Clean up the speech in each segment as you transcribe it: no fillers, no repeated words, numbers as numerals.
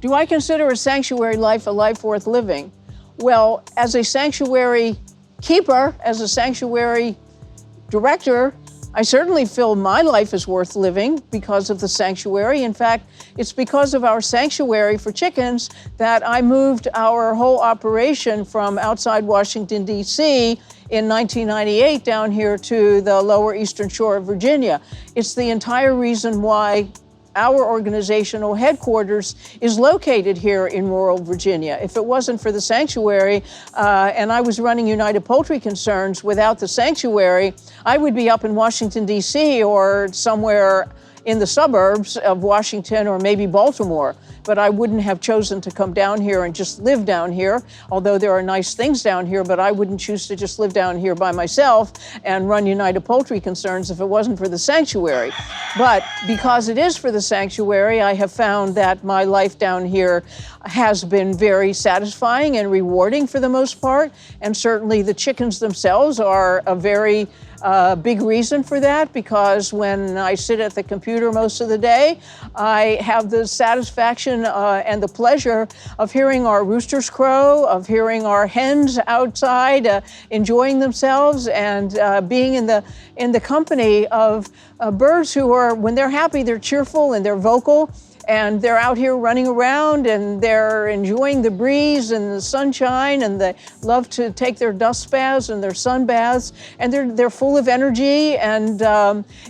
Do I consider a sanctuary life a life worth living? Well, as a sanctuary keeper, as a sanctuary director, I certainly feel my life is worth living because of the sanctuary. In fact, it's because of our sanctuary for chickens that I moved our whole operation from outside Washington, D.C. in 1998 down here to the lower eastern shore of Virginia. It's the entire reason why our organizational headquarters is located here in rural Virginia. If it wasn't for the sanctuary, and I was running United Poultry Concerns without the sanctuary, I would be up in Washington, D.C. or somewhere in the suburbs of Washington or maybe Baltimore. But I wouldn't have chosen to come down here and just live down here, although there are nice things down here, but I wouldn't choose to just live down here by myself and run United Poultry Concerns if it wasn't for the sanctuary. But because it is for the sanctuary, I have found that my life down here has been very satisfying and rewarding for the most part, and certainly the chickens themselves are a very big reason for that, because when I sit at the computer most of the day, I have the satisfaction and the pleasure of hearing our roosters crow, of hearing our hens outside enjoying themselves, and being in the company of birds who are, when they're happy, they're cheerful and they're vocal. And they're out here running around and they're enjoying the breeze and the sunshine, and they love to take their dust baths and their sun baths, and they're full of energy, and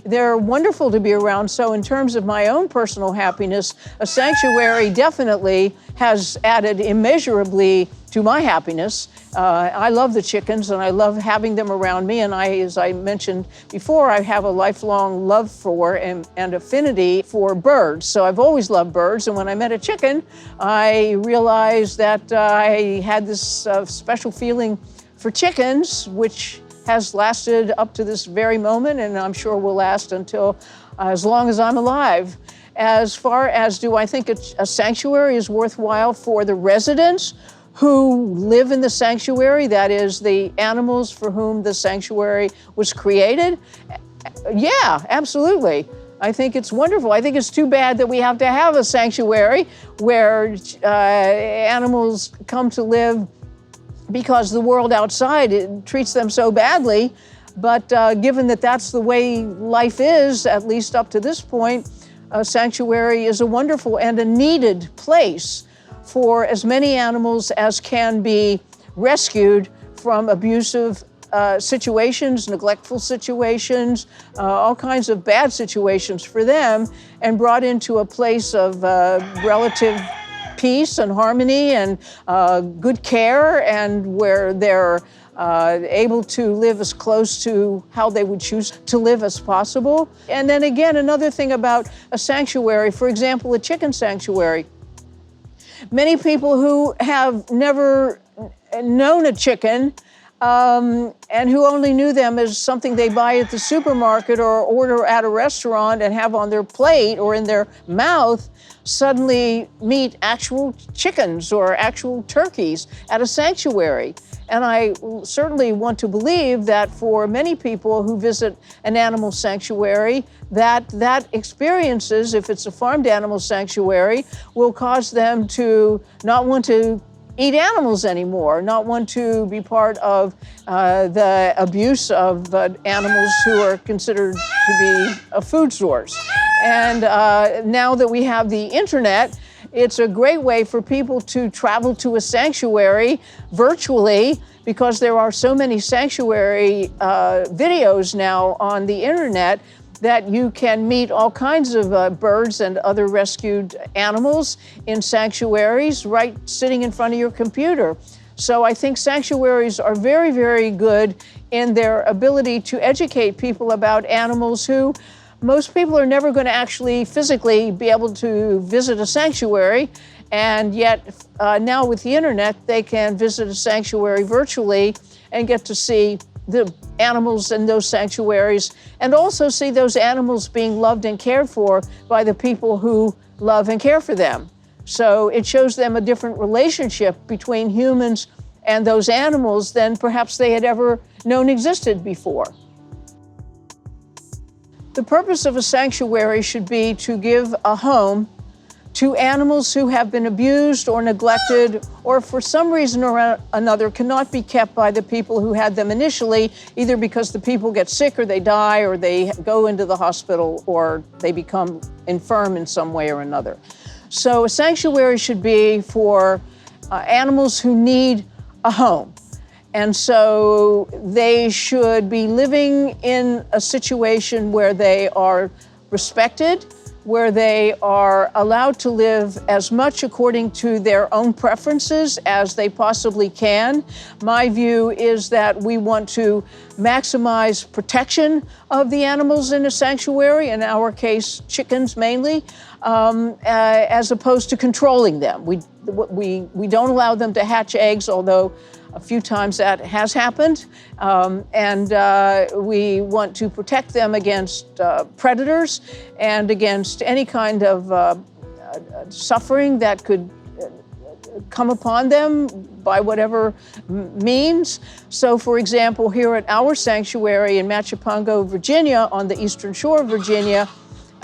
they're wonderful to be around. So in terms of my own personal happiness, a sanctuary definitely has added immeasurably to my happiness. I love the chickens and I love having them around me, and as I mentioned before, I have a lifelong love for and affinity for birds. So I've always loved birds, and when I met a chicken, I realized that I had this special feeling for chickens, which has lasted up to this very moment, and I'm sure will last until as long as I'm alive. As far as, do I think a sanctuary is worthwhile for the residents who live in the sanctuary, that is, the animals for whom the sanctuary was created? Yeah, absolutely. I think it's wonderful. I think it's too bad that we have to have a sanctuary where animals come to live because the world outside treats them so badly. But given that that's the way life is, at least up to this point, a sanctuary is a wonderful and a needed place for as many animals as can be rescued from abusive situations, neglectful situations, all kinds of bad situations for them, and brought into a place of relative peace and harmony and good care, and where they're able to live as close to how they would choose to live as possible. And then again, another thing about a sanctuary, for example, a chicken sanctuary. Many people who have never known a chicken and who only knew them as something they buy at the supermarket or order at a restaurant and have on their plate or in their mouth, suddenly meet actual chickens or actual turkeys at a sanctuary. And I certainly want to believe that for many people who visit an animal sanctuary, that experiences, if it's a farmed animal sanctuary, will cause them to not want to eat animals anymore, not want to be part of the abuse of animals who are considered to be a food source. And now that we have the internet, it's a great way for people to travel to a sanctuary virtually, because there are so many sanctuary videos now on the internet that you can meet all kinds of birds and other rescued animals in sanctuaries right sitting in front of your computer. So I think sanctuaries are very, very good in their ability to educate people about animals who most people are never going to actually physically be able to visit a sanctuary. And yet now with the internet, they can visit a sanctuary virtually and get to see the animals in those sanctuaries, and also see those animals being loved and cared for by the people who love and care for them. So it shows them a different relationship between humans and those animals than perhaps they had ever known existed before. The purpose of a sanctuary should be to give a home to animals who have been abused or neglected, or for some reason or another cannot be kept by the people who had them initially, either because the people get sick or they die or they go into the hospital or they become infirm in some way or another. So a sanctuary should be for animals who need a home. And so they should be living in a situation where they are respected, where they are allowed to live as much according to their own preferences as they possibly can. My view is that we want to maximize protection of the animals in a sanctuary, in our case, chickens mainly, as opposed to controlling them. We don't allow them to hatch eggs, although a few times that has happened, and we want to protect them against predators and against any kind of suffering that could come upon them by whatever means. So, for example, here at our sanctuary in Machipongo, Virginia, on the eastern shore of Virginia,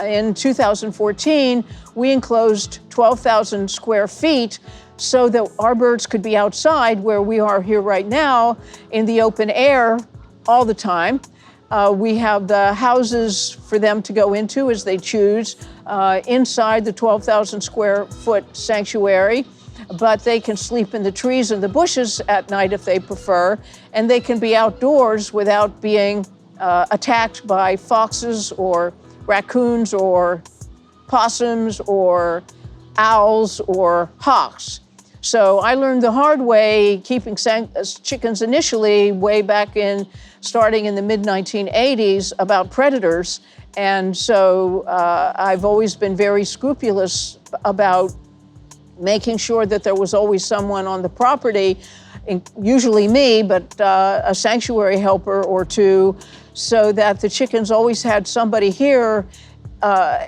in 2014, we enclosed 12,000 square feet so that our birds could be outside where we are here right now in the open air all the time. We have the houses for them to go into as they choose inside the 12,000 square foot sanctuary, but they can sleep in the trees and the bushes at night if they prefer, and they can be outdoors without being attacked by foxes or raccoons or possums or owls or hawks. So I learned the hard way keeping chickens initially way back starting in the mid-1980s about predators. And so I've always been very scrupulous about making sure that there was always someone on the property, usually me, but a sanctuary helper or two, so that the chickens always had somebody here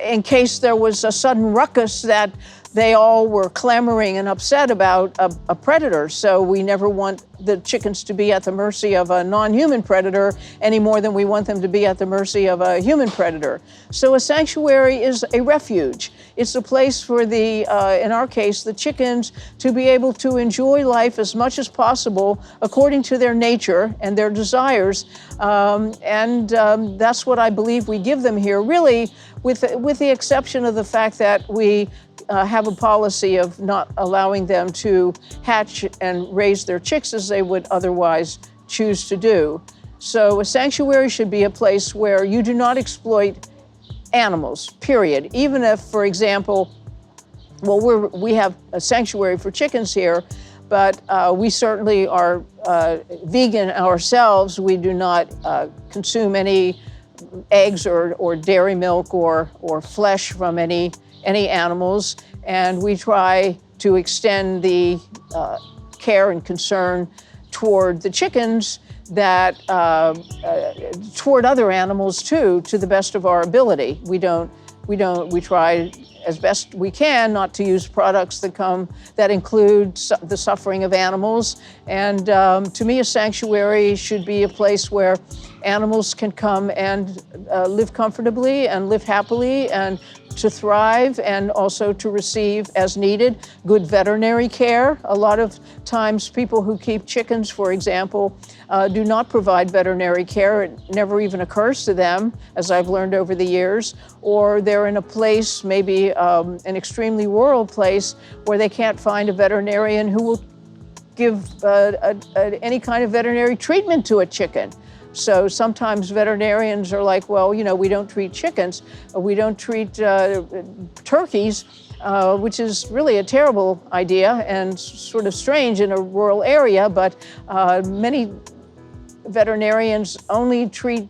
in case there was a sudden ruckus that they all were clamoring and upset about a predator. So we never want the chickens to be at the mercy of a non-human predator any more than we want them to be at the mercy of a human predator. So a sanctuary is a refuge. It's a place for in our case, the chickens to be able to enjoy life as much as possible according to their nature and their desires. That's what I believe we give them here, really, with the exception of the fact that we have a policy of not allowing them to hatch and raise their chicks as they would otherwise choose to do. So a sanctuary should be a place where you do not exploit animals, period. Even if, for example, well, we have a sanctuary for chickens here, but we certainly are vegan ourselves. We do not consume any eggs or dairy milk or flesh from any animals, and we try to extend the care and concern toward the chickens that toward other animals too, to the best of our ability. We try as best we can not to use products that include the suffering of animals. And to me, a sanctuary should be a place where animals can come and live comfortably and live happily and to thrive, and also to receive, as needed, good veterinary care. A lot of times people who keep chickens, for example, do not provide veterinary care. It never even occurs to them, as I've learned over the years, or they're in a place, maybe an extremely rural place, where they can't find a veterinarian who will give any kind of veterinary treatment to a chicken. So sometimes veterinarians are like, well, we don't treat chickens, we don't treat turkeys, which is really a terrible idea and sort of strange in a rural area, but many veterinarians only treat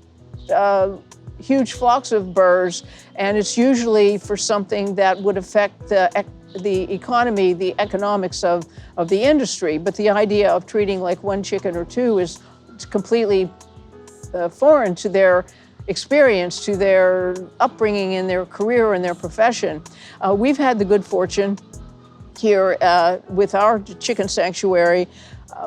huge flocks of birds, and it's usually for something that would affect the economy, the economics of the industry. But the idea of treating like one chicken or two is completely foreign to their experience, to their upbringing in their career and their profession. We've had the good fortune here with our chicken sanctuary,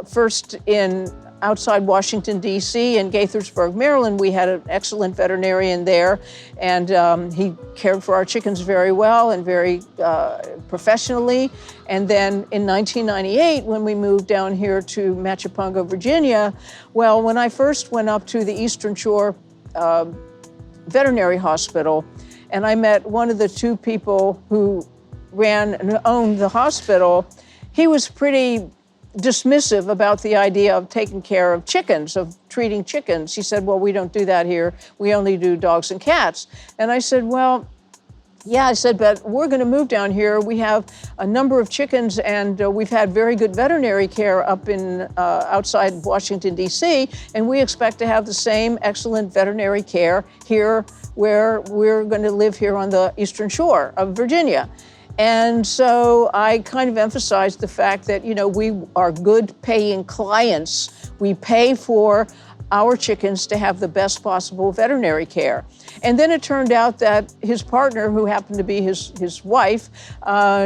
first in outside Washington, D.C. in Gaithersburg, Maryland. We had an excellent veterinarian there, and he cared for our chickens very well and very professionally. And then in 1998, when we moved down here to Machipongo, Virginia, well, when I first went up to the Eastern Shore Veterinary Hospital, and I met one of the two people who ran and owned the hospital, he was pretty dismissive about the idea of taking care of chickens, of treating chickens. He said, well, we don't do that here. We only do dogs and cats. And I said, well, yeah, I said, but we're going to move down here. We have a number of chickens, and we've had very good veterinary care up in outside Washington, D.C., and we expect to have the same excellent veterinary care here where we're going to live here on the Eastern Shore of Virginia. And so I kind of emphasized the fact that, you know, we are good paying clients. We pay for our chickens to have the best possible veterinary care. And then it turned out that his partner, who happened to be his wife,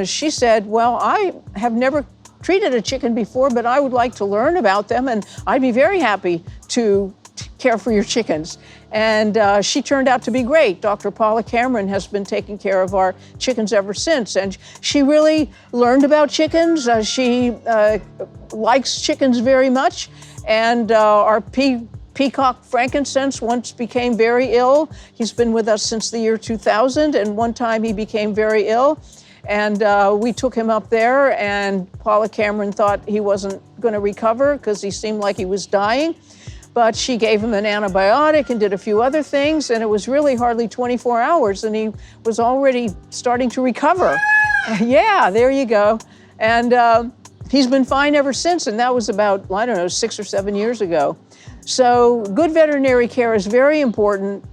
she said, well, I have never treated a chicken before, but I would like to learn about them, and I'd be very happy to care for your chickens. And she turned out to be great. Dr. Paula Cameron has been taking care of our chickens ever since. And she really learned about chickens. She likes chickens very much. And our peacock frankincense once became very ill. He's been with us since the year 2000. And one time he became very ill. And we took him up there, and Paula Cameron thought he wasn't going to recover because he seemed like he was dying. But she gave him an antibiotic and did a few other things, and it was really hardly 24 hours, and he was already starting to recover. Yeah, there you go. And he's been fine ever since, and that was about, I don't know, 6 or 7 years ago. So good veterinary care is very important.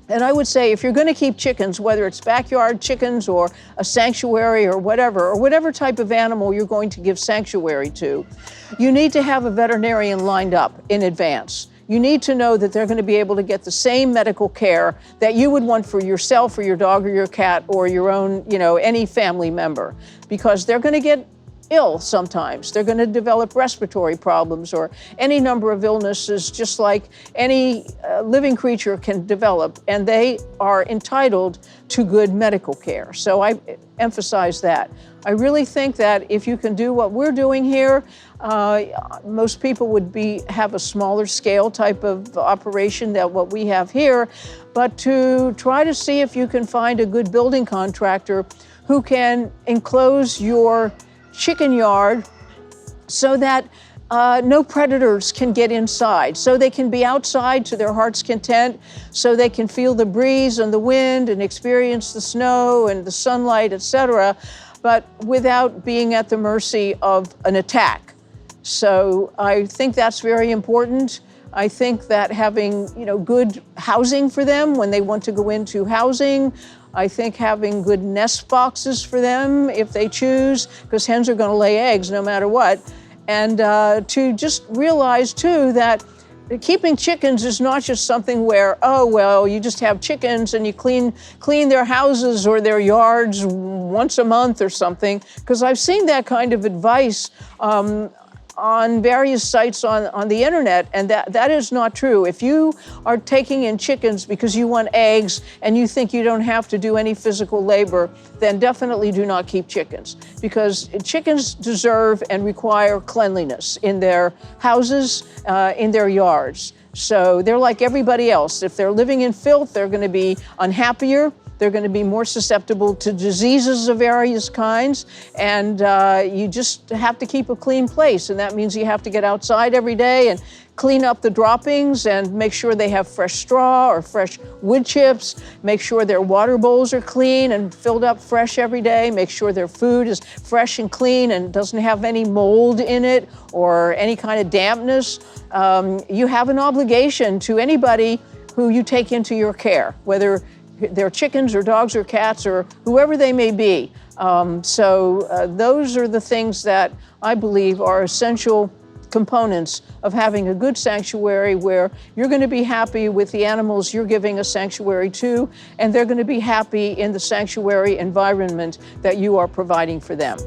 And I would say if you're going to keep chickens, whether it's backyard chickens or a sanctuary or whatever type of animal you're going to give sanctuary to, you need to have a veterinarian lined up in advance. You need to know that they're going to be able to get the same medical care that you would want for yourself or your dog or your cat or your own, you know, any family member, because they're going to get ill sometimes. They're going to develop respiratory problems or any number of illnesses, just like any living creature can develop, and they are entitled to good medical care. So I emphasize that. I really think that if you can do what we're doing here, most people would have a smaller scale type of operation than what we have here, but to try to see if you can find a good building contractor who can enclose your chicken yard so that no predators can get inside, so they can be outside to their heart's content, so they can feel the breeze and the wind and experience the snow and the sunlight, etc., but without being at the mercy of an attack. So I think that's very important. I think that having, you know, good housing for them when they want to go into housing. I think having good nest boxes for them if they choose, because hens are going to lay eggs no matter what. And to just realize, too, that keeping chickens is not just something where, oh, well, you just have chickens and you clean their houses or their yards once a month or something, because I've seen that kind of advice on various sites on the internet, and that is not true. If you are taking in chickens because you want eggs and you think you don't have to do any physical labor, then definitely do not keep chickens, because chickens deserve and require cleanliness in their houses, in their yards. So they're like everybody else. If they're living in filth, they're going to be unhappier. They're going to be more susceptible to diseases of various kinds, and you just have to keep a clean place, and that means you have to get outside every day and clean up the droppings and make sure they have fresh straw or fresh wood chips, make sure their water bowls are clean and filled up fresh every day, make sure their food is fresh and clean and doesn't have any mold in it or any kind of dampness. You have an obligation to anybody who you take into your care, whether they're chickens or dogs or cats or whoever they may be. So those are the things that I believe are essential components of having a good sanctuary, where you're going to be happy with the animals you're giving a sanctuary to, and they're going to be happy in the sanctuary environment that you are providing for them.